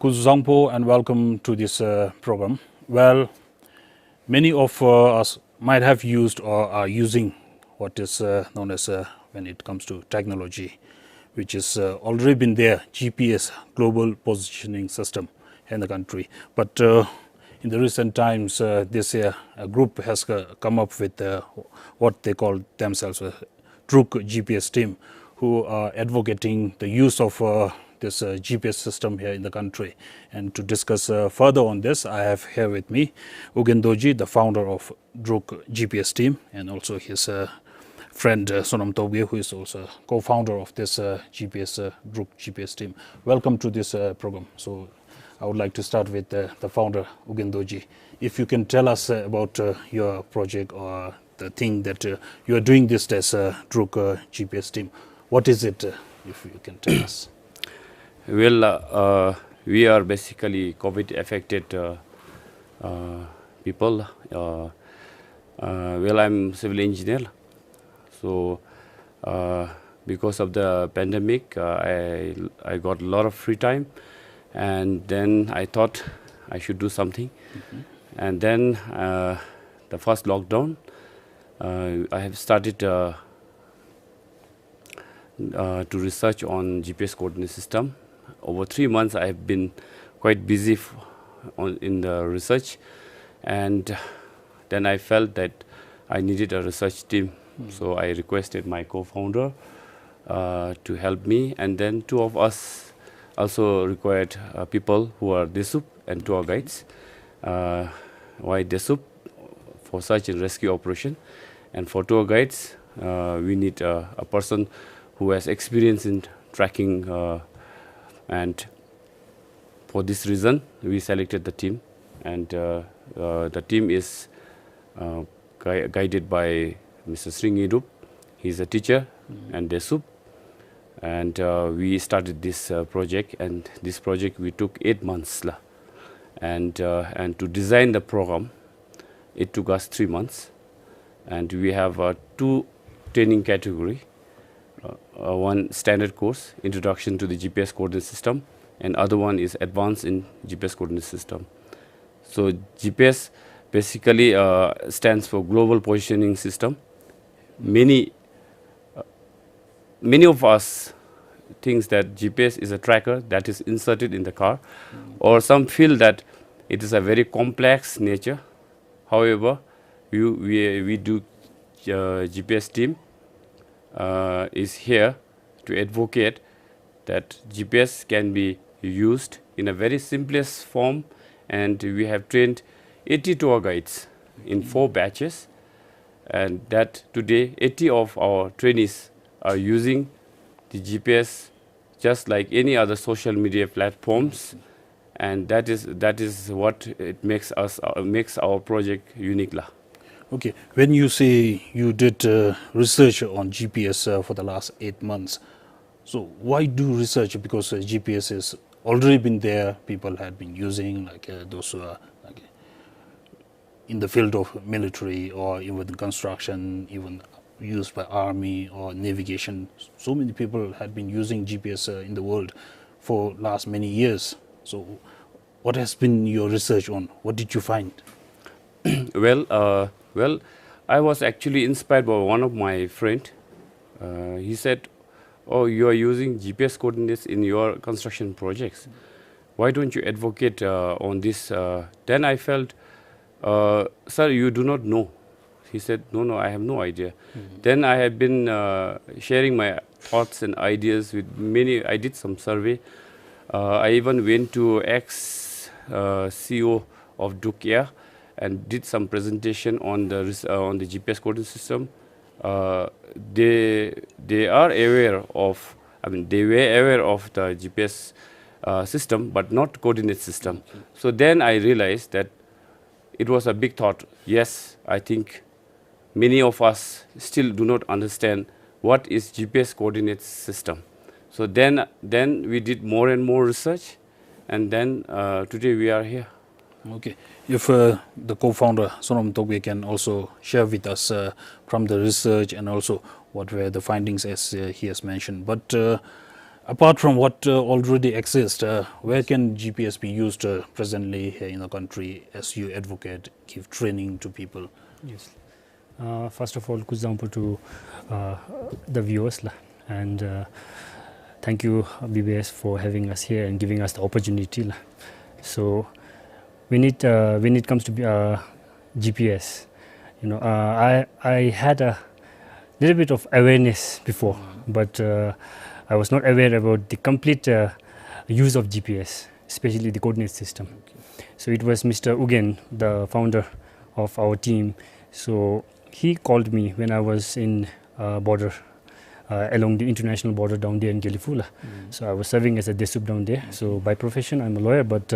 Kuzangpo and welcome to this program. Well, many of us might have used or are using what is known as when it comes to technology, which is already been there, GPS, Global Positioning System in the country. But in the recent times, this a group has come up with what they call themselves a Druk GPS team, who are advocating the use of this GPS system here in the country. And to discuss further on this, I have here with me Ugendoji, the founder of Druk GPS team, and also his friend Sonam Togye, who is also co-founder of this Druk GPS team. Welcome to this program. So I would like to start with the founder, Ugendoji. If you can tell us about your project or the thing that you are doing this as Druk GPS team. What is it, if you can tell us? Well, we are basically COVID-affected people. Well, I'm civil engineer, so because of the pandemic, I got a lot of free time, and then I thought I should do something. And then the first lockdown, I have started to research on GPS coordinate system. Over 3 months, I have been quite busy in the research, and then I felt that I needed a research team. So I requested my co-founder to help me, and then two of us also required people who are Desuups and tour guides. Why Desuups? For search and rescue operation, and for tour guides, we need a person who has experience in tracking, and for this reason we selected the team, and the team is guided by Mr. Sringirup. He's a teacher and Desuups, and we started this project, and this project we took 8 months, and to design the program it took us 3 months, and we have 2 training category. One standard course, Introduction to the GPS coordinate system, and other one is Advanced in GPS coordinate system. So GPS basically stands for Global Positioning System. Many of us thinks that GPS is a tracker that is inserted in the car, or some feel that it is a very complex nature. However, we do GPS team is here to advocate that GPS can be used in a very simplest form, and we have trained 80 tour guides in 4 batches, and that today 80 of our trainees are using the GPS just like any other social media platforms, and that is what it makes our project unique. Okay, when you say you did research on GPS for the last 8 months, so why do research? Because GPS has already been there, people had been using, like those who are like in the field of military or even construction, even used by army or navigation. So many people had been using GPS in the world for last many years. So what has been your research on? What did you find? Well, I was actually inspired by one of my friend. He said, "Oh, you are using GPS coordinates in your construction projects. Why don't you advocate on this?" Then I felt, "Sir, you do not know." He said, "No, I have no idea." Then I have been sharing my thoughts and ideas with many. I did some survey. I even went to ex-CEO of Druk GPS and did some presentation on the GPS coordinate system. They are aware of, they were aware of the GPS system, but not coordinate system. So then I realized that it was a big thought. Yes, I think many of us still do not understand what is GPS coordinate system. So then we did more and more research, and then today we are here. Okay, if the co-founder Sonam Togye can also share with us from the research and also what were the findings as he has mentioned. But Apart from what already exists, where can GPS be used presently here in the country as you advocate, give training to people? Yes. First of all, kuzampo to the viewers lah, and thank you BBS for having us here and giving us the opportunity lah. So when it comes to GPS, you know, I had a little bit of awareness before, but I was not aware about the complete use of GPS, especially the coordinate system. So it was Mr. Ugen, the founder of our team. So he called me when I was in border along the international border down there in Gelifula. So I was serving as a Desuup down there. So by profession I'm a lawyer, but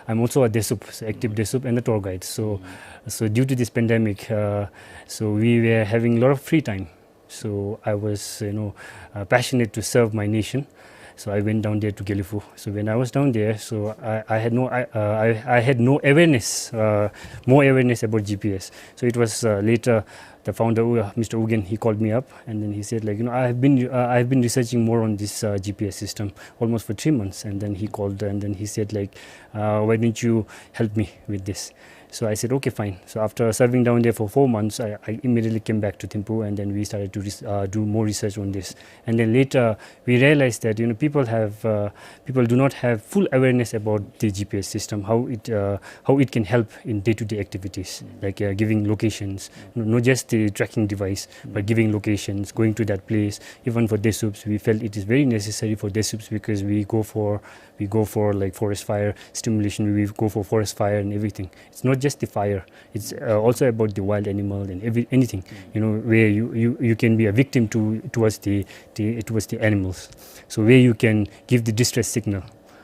I'm also a Desuup, so active Desuup and a tour guide. So due to this pandemic, so we were having a lot of free time. So I was, you know, passionate to serve my nation. So I went down there to Gelifu. So when I was down there, so I had no awareness, more awareness about GPS. So it was later the founder, Mr. Ugen, he called me up and then he said, like, you know, I've been researching more on this GPS system almost for 3 months. And then he called and then he said, like, why don't you help me with this? So I said, okay, fine. So after serving down there for 4 months, I immediately came back to Thimphu and then we started to do more research on this. And then later we realized that, you know, people do not have full awareness about the GPS system, how it can help in day-to-day activities, like giving locations, not just the tracking device, but giving locations, going to that place. Even for Desuups, we felt it is very necessary for Desuups because we go for like forest fire stimulation, we go for forest fire and everything. It's not just the fire, it's also about the wild animal and anything, you know, where you can be a victim towards the animals. So where you can give the distress signal.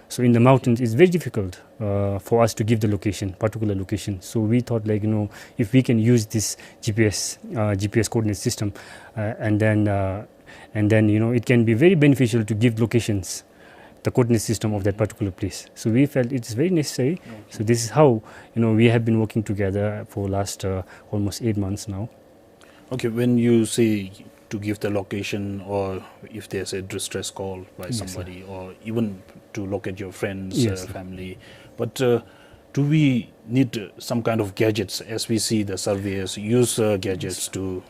So in the mountains it's very difficult for us to give the location, particular location. So we thought, like, you know, if we can use this GPS coordinate system and then you know, it can be very beneficial to give locations, the coordinate system of that particular place. So we felt it is very necessary. Okay. So this is how, you know, we have been working together for last almost 8 months now. Okay, when you say to give the location, or if there's a distress call by somebody, or even to locate your friends, family, but do we need some kind of gadgets, as we see the surveyors use gadgets to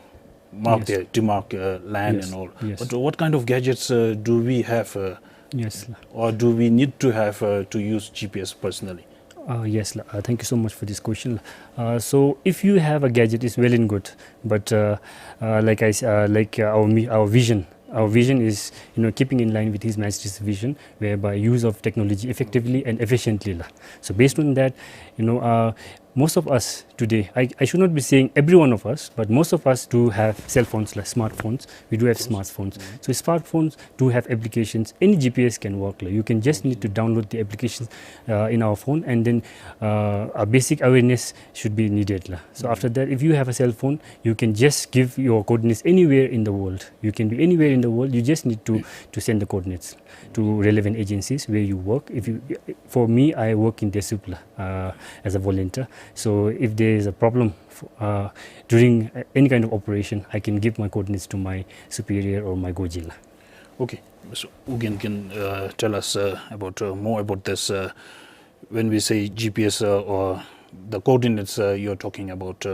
mark land and all? But what kind of gadgets do we have? Or do we need to have to use GPS personally? Yes, thank you so much for this question. So if you have a gadget, it's well and good, but like our vision. Our vision is, you know, keeping in line with His Majesty's vision, whereby use of technology effectively and efficiently. So based on that, you know, most of us today, I should not be saying every one of us, but most of us do have cell phones, like smartphones. We do have smartphones. So smartphones do have applications. Any GPS can work. You can just need to download the applications in our phone, and then a basic awareness should be needed. So after that, if you have a cell phone, you can just give your coordinates anywhere in the world. You can be anywhere in the world. You just need to send the coordinates to relevant agencies where you work. For me, I work in Desuups as a volunteer. So if there is a problem during any kind of operation, I can give my coordinates to my superior or my Goji. Okay, so Ugen can tell us about more about this. When we say GPS or the coordinates you're talking about,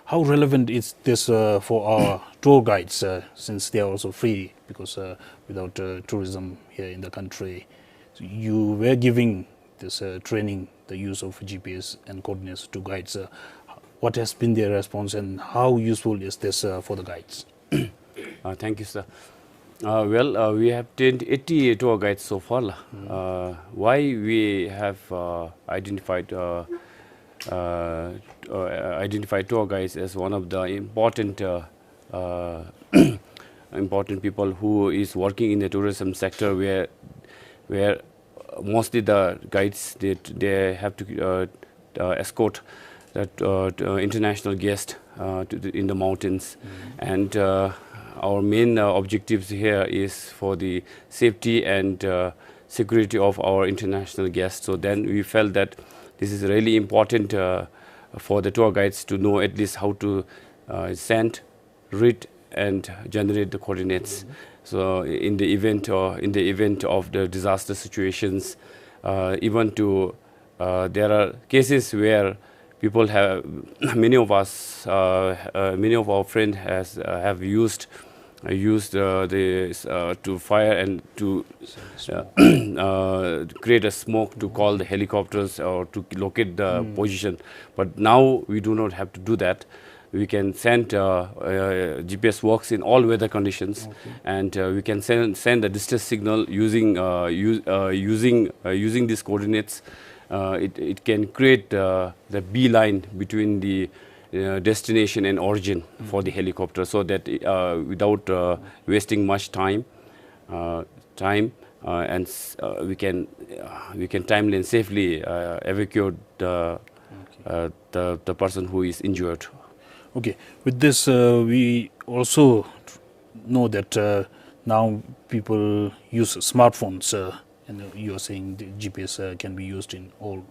how relevant is this for our tour guides, since they are also free, because without tourism here in the country, so you were giving this training, the use of GPS and coordinates to guides. What has been their response, and how useful is this for the guides? Thank you, sir. Well, we have trained 80 tour guides so far. Why we have identified tour guides as one of the important important people who is working in the tourism sector, where mostly the guides they have to escort that international guest in the mountains, and our main objectives here is for the safety and security of our international guests. So then we felt that this is really important for the tour guides to know at least how to send, read and generate the coordinates. So in the event of the disaster situations, even to there are cases where people have many of us many of our friends have used this to fire and to create a smoke to call the helicopters or to locate the position. But now we do not have to do that. We can send GPS works in all weather conditions, and we can send a distress signal using using these coordinates. It can create the beeline between the destination and origin for the helicopter, so that without wasting much time, we can timely and safely evacuate the person who is injured. Okay. With this, we also know that now people use smartphones, and you are saying the GPS can be used in all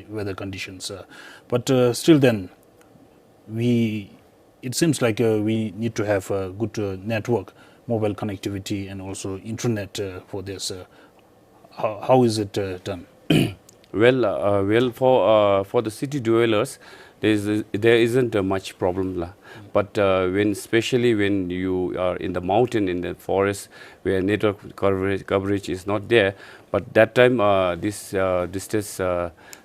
weather conditions. But still, then it seems like we need to have a good network, mobile connectivity, and also internet for this. How is it done? Well, for the city dwellers, there isn't much problem, but especially when you are in the mountain, in the forest, where network coverage is not there, but that time this distress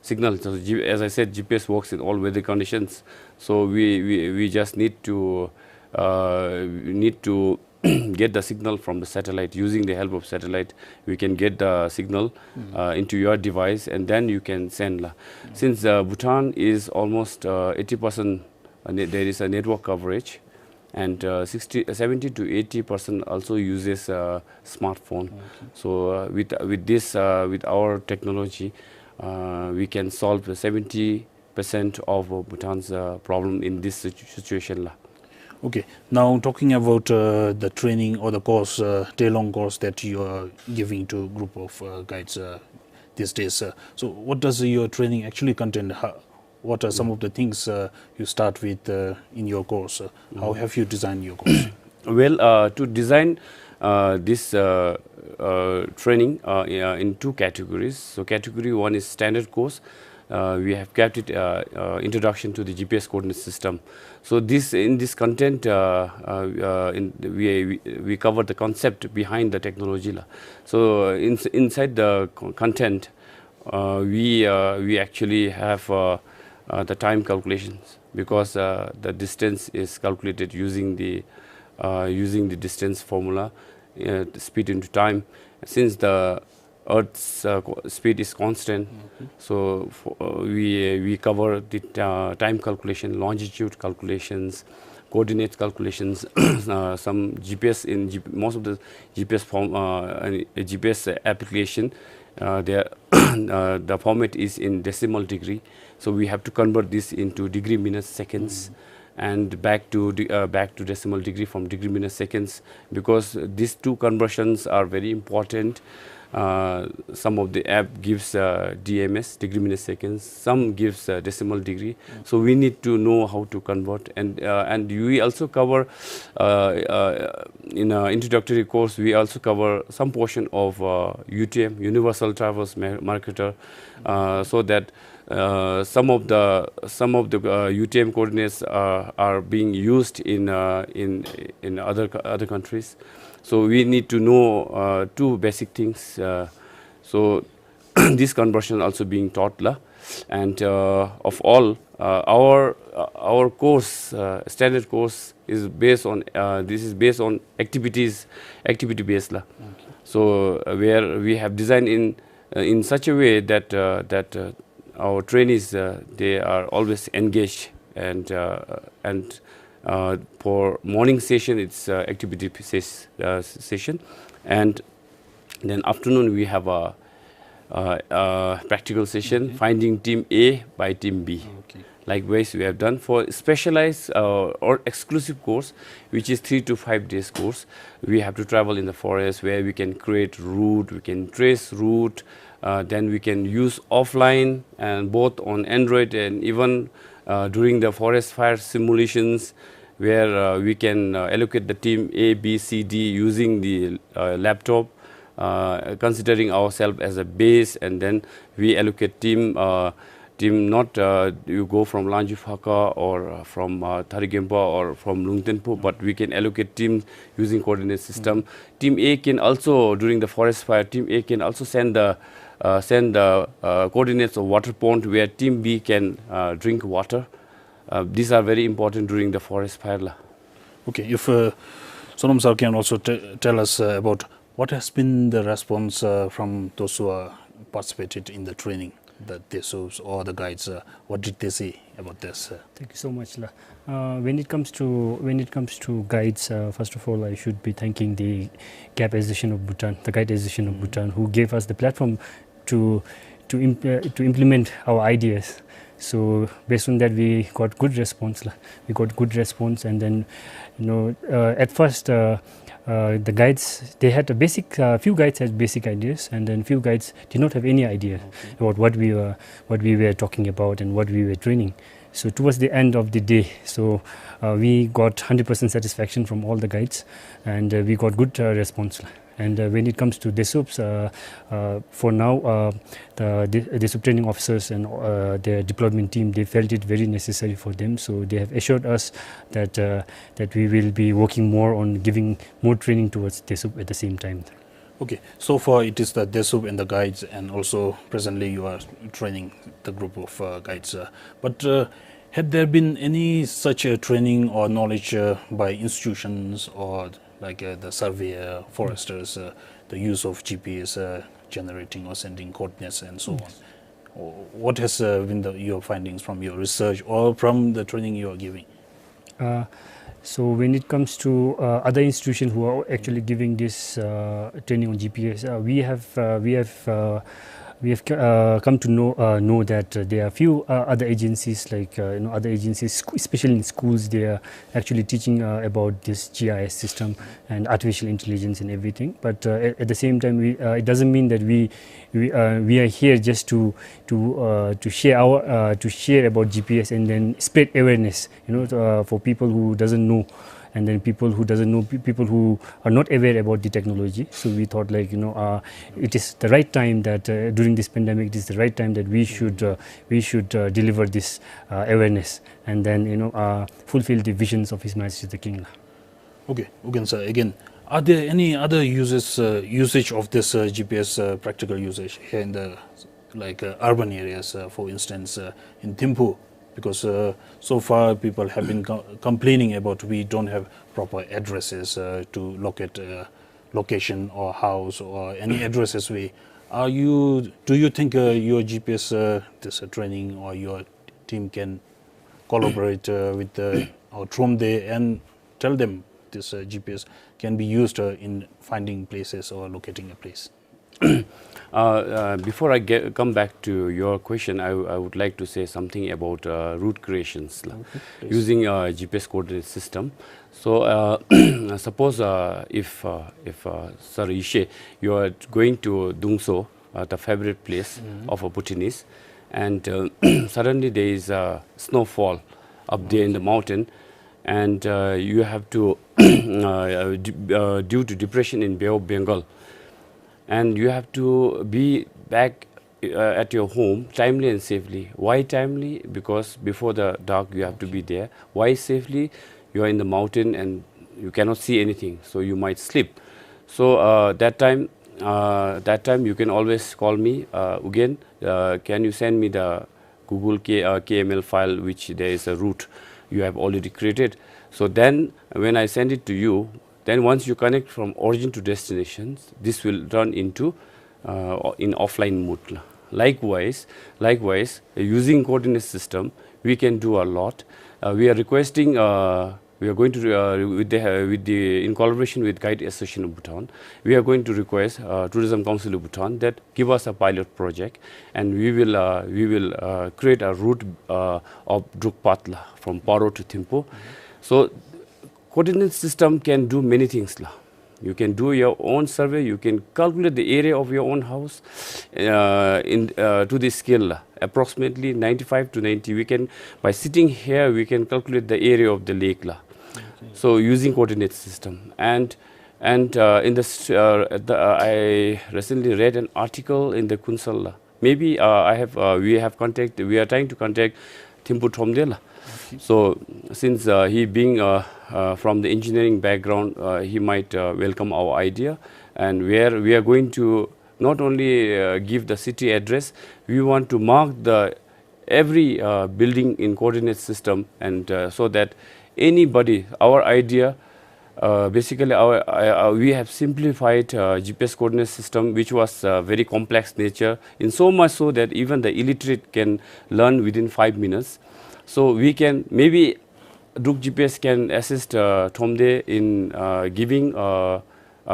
signal, so as I said, GPS works in all weather conditions. So we just need to get the signal from the satellite. Using the help of satellite, we can get the signal into your device, and then you can send. Since Bhutan is almost 80%, there is a network coverage, and 70 to 80% also uses smartphone. So with our technology, we can solve 70% of Bhutan's problem in this situation. Okay. Now talking about the training or the course, day-long course that you are giving to a group of guides these days. So what does your training actually contain? What are some of the things you start with in your course? How have you designed your course? Well, to design this training in two categories. So category one is standard course. We have kept it introduction to the GPS coordinate system. So in this content, we cover the concept behind the technology. So inside the content, we actually have the time calculations, because the distance is calculated using the distance formula, the speed into time. Since the Earth's speed is constant, so we cover the time calculation, longitude calculations, coordinate calculations. Some GPS most of the GPS GPS application, the format is in decimal degree, so we have to convert this into degree, minutes, seconds, and back to decimal degree from degree, minutes, seconds, because these two conversions are very important. Some of the app gives DMS, degree, minutes, seconds. Some gives decimal degree. So we need to know how to convert. And we also cover in an introductory course. We also cover some portion of UTM, Universal Traverse Marketer, so that some of the UTM coordinates are being used in other countries. So we need to know two basic things. So this conversion also being taught, and of all our course, standard course is based on activity based. So where we have designed in such a way that our trainees, they are always engaged, and for morning session it's activity session, and then afternoon we have a practical session, finding team A by team B. Likewise, we have done for specialized or exclusive course, which is 3 to 5 days course. We have to travel in the forest, where we can create route, we can trace route, then we can use offline, and both on Android and even during the forest fire simulations, where we can allocate the team A, B, C, D using the laptop, considering ourselves as a base, and then we allocate team not you go from Lanjifaka or from Tarigempa or from Lungtenpo, but we can allocate teams using coordinate system. Team A can also, during the forest fire, team A can also send the coordinates of water pond where team B can drink water. These are very important during the forest fire. Okay, if Sonam sir can also tell us about what has been the response from those who participated in the training, the Desuups or the guides, what did they say about this? Thank you so much. When it comes to guides, first of all, I should be thanking the GAP Association of Bhutan, the Guide Association of Bhutan, who gave us the platform to implement our ideas. So based on that, we got good response. And then, at first, the guides, they had a basic, few guides had basic ideas, and then few guides did not have any idea about what we were talking about and what we were training. So towards the end of the day, so we got 100% satisfaction from all the guides, and we got good response. And when it comes to Desuups, for now, the Desuup training officers and their deployment team, they felt it very necessary for them. So they have assured us that that we will be working more on giving more training towards Desuup at the same time. Okay, so far it is the Desuup and the guides, and also presently you are training the group of guides. But had there been any such training or knowledge by institutions or like the surveyor, foresters, the use of GPS generating or sending coordinates and so on? What has been your findings from your research or from the training you are giving? So when it comes to other institutions who are actually giving this training on GPS, we have come to know that there are few other agencies, like other agencies, especially in schools, they are actually teaching about this GIS system and artificial intelligence and everything. But at the same time, it doesn't mean that we are here just to share about GPS and then spread awareness, for people who doesn't know. And then people who doesn't know, people who are not aware about the technology. So we thought, like, it is the right time that during this pandemic, it is the right time that we should deliver this awareness, and then fulfill the visions of His Majesty the King. Okay, Ugen sir, again, are there any other usage of this GPS practical usage here in the urban areas, for instance, in Thimphu? Because so far people have been complaining about we don't have proper addresses to locate location or house or any addresses. Do you think your GPS this training or your team can collaborate with our Tromde and tell them this GPS can be used in finding places or locating a place? Before I come back to your question, I would like to say something about route creations using GPS coordinate system. So suppose if Sir Ishe, you are going to Dungso, the favorite place of a Bhutanese, and suddenly there is a snowfall up there in the mountain, and you have to due to depression in Bay of Bengal, and you have to be back at your home timely and safely. Why timely? Because before the dark you have to be there. Why safely? You are in the mountain and you cannot see anything, so you might slip. So that time you can always call me, Ugen, can you send me the Google KML file which there is a route you have already created. So then when I send it to you, then once you connect from origin to destinations, this will run into in offline mode. Likewise, using coordinate system, we can do a lot. We are requesting, we are going to in collaboration with Guide Association of Bhutan, we are going to request Tourism Council of Bhutan that give us a pilot project, and we will create a route of Druk Patla from Paro to Thimphu. So coordinate system can do many things. You can do your own survey, you can calculate the area of your own house to the scale, approximately 95 to 90. We can, by sitting here, we can calculate the area of the lake. So using coordinate system, and in this I recently read an article in the Kunsal. Maybe we are trying to contact Thimpu Thomdela. So since he being from the engineering background, he might welcome our idea, and where we are going to not only give the city address, we want to mark every building in coordinate system, and so that anybody, our idea, basically we have simplified GPS coordinate system, which was very complex nature, in so much so that even the illiterate can learn within 5 minutes. So we can, maybe Druk GPS can assist Thomde in giving a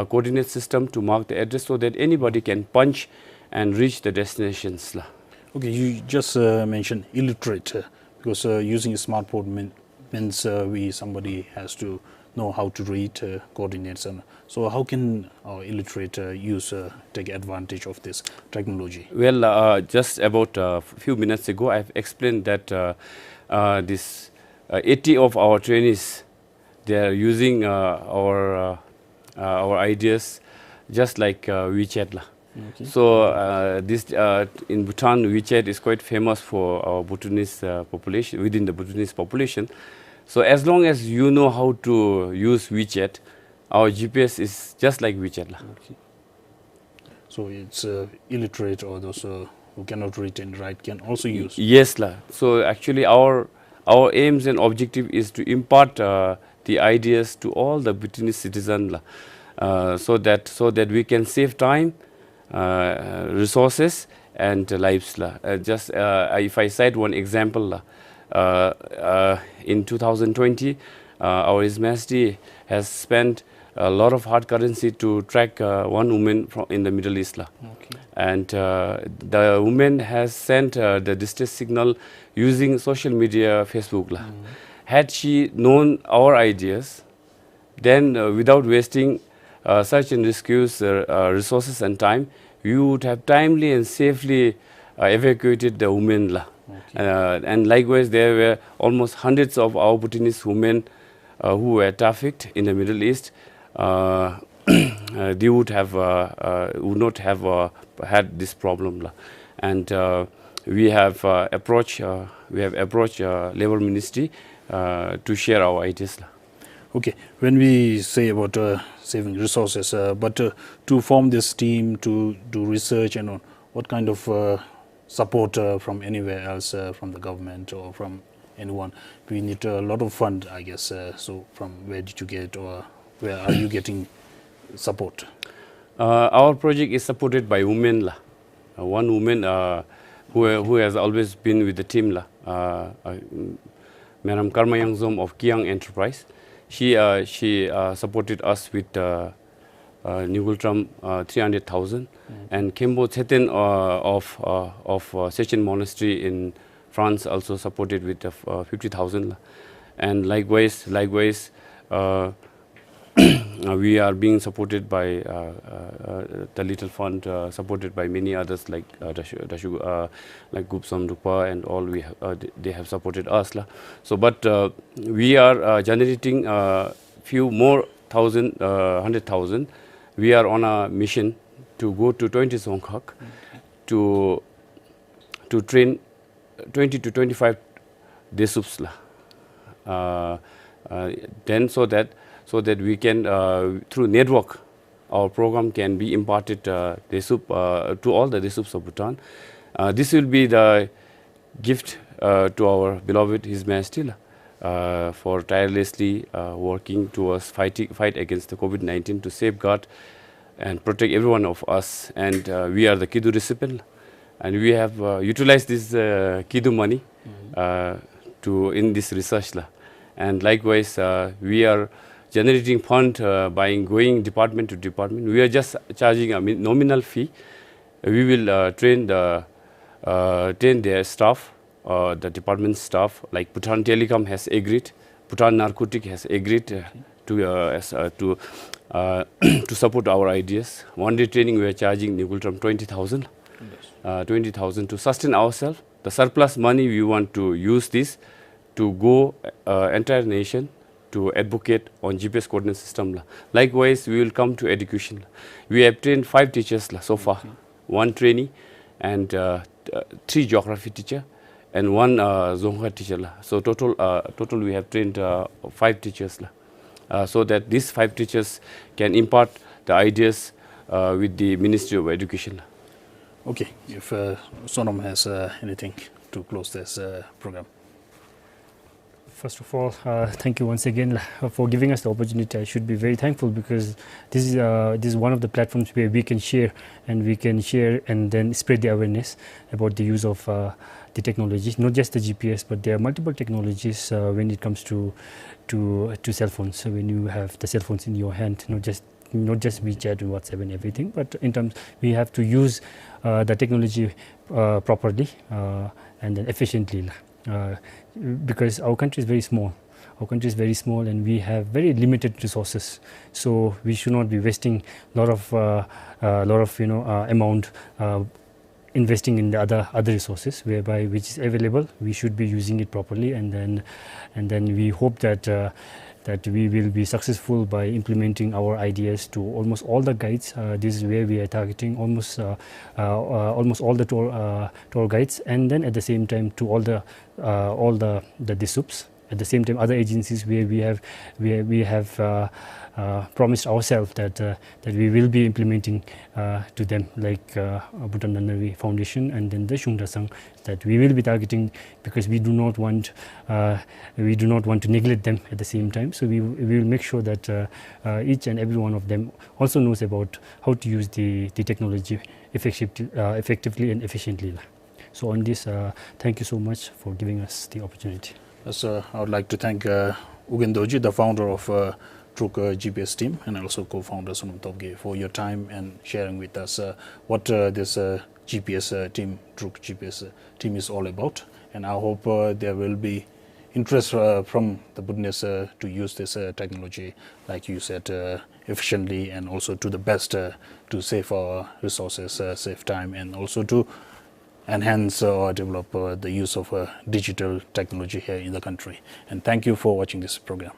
coordinate system to mark the address, so that anybody can punch and reach the destinations. Okay, you just mentioned illiterate, because using a smartphone means somebody has to know how to read coordinates, and so how can our illiterate take advantage of this technology? Well, just about a few minutes ago, I've explained that this 80 of our trainees, they are using our ideas just like WeChat. Okay. So this in Bhutan, WeChat is quite famous for our Bhutanese population, within the Bhutanese population. So as long as you know how to use WeChat, our GPS is just like WeChat. Okay. So it's illiterate, or those who cannot read and write can also use. Yes, so actually our aims and objective is to impart the ideas to all the Bhutanese citizens, so that we can save time, resources, and lives. Just if I cite one example, in 2020, our His Majesty has spent a lot of hard currency to track one woman in the Middle East. Okay. And the woman has sent the distress signal using social media, Facebook. Had she known our ideas, then without wasting search and rescues resources and time, we would have timely and safely evacuated the women. Okay. And likewise, there were almost hundreds of our Bhutanese women who were trafficked in the Middle East. They would not have had this problem, and we have approached Labour Ministry to share our ideas. Okay, when we say about saving resources, but to form this team to do research and on, what kind of support from anywhere else, from the government or from anyone? We need a lot of fund, I guess. So from where did you get, or where are you getting support? Our project is supported by women. One woman who has always been with the team, Madam Karma Yangzom of Kiang Enterprise. She supported us with Nugultram 300,000, and Kembo Tseten of Sechin Monastery in France also supported with 50,000, and likewise we are being supported by the Little Fund, supported by many others like like Gupsam Dukpa and all. They have supported us. So, but we are generating few more 100,000. We are on a mission to go to 20 Songkhak to train 20 to 25 Desuups. Then so that we can through network, our program can be imparted Desuup to all the Desuups of Bhutan. This will be the gift to our beloved His Majesty for tirelessly working towards fight against the COVID-19 to safeguard and protect every one of us. And we are the Kidu recipient, and we have utilized this Kidu money in this research. And likewise, we are generating fund by going department to department. We are just charging a nominal fee. We will train their staff, the department staff, like Bhutan Telecom has agreed, Bhutan Narcotic has agreed to support our ideas. One day training we are charging Nugultram 20,000, 20,000 to sustain ourselves. The surplus money we want to use this to go entire nation to advocate on GPS coordinate system. Likewise, we will come to education. We have trained 5 teachers so far, 1 trainee and 3 geography teacher and 1 Zonghua teacher. So total we have trained 5 teachers. So that these 5 teachers can impart the ideas with the Ministry of Education. Okay, if Sonam has anything to close this program. First of all, thank you once again for giving us the opportunity. I should be very thankful because this is one of the platforms where we can share and then spread the awareness about the use of the technologies, not just the GPS, but there are multiple technologies when it comes to cell phones. So when you have the cell phones in your hand, not just WeChat and WhatsApp and everything, but in terms we have to use the technology properly and then efficiently. Because our country is very small. And we have very limited resources. So we should not be wasting a lot of amount investing in the other resources whereby which is available. We should be using it properly, and then we hope that that we will be successful by implementing our ideas to almost all the guides. This is where we are targeting almost all the tour guides, and then at the same time to all the Desuups. At the same time, other agencies where we have promised ourselves that we will be implementing to them, like Bhutan Nunnery Foundation and then the Shungdasang, that we will be targeting, because we do not want to neglect them at the same time. So we will make sure that each and every one of them also knows about how to use the technology effectively and efficiently. So on this, thank you so much for giving us the opportunity. Yes, I would like to thank Ugen Doji, the founder of Druk GPS team, and also co-founder Sonam Topge, for your time and sharing with us what this GPS team, Druk GPS team, is all about. And I hope there will be interest from the Bhutanese to use this technology, like you said, efficiently and also to the best to save our resources, save time, and also to enhance or develop the use of digital technology here in the country. And thank you for watching this program.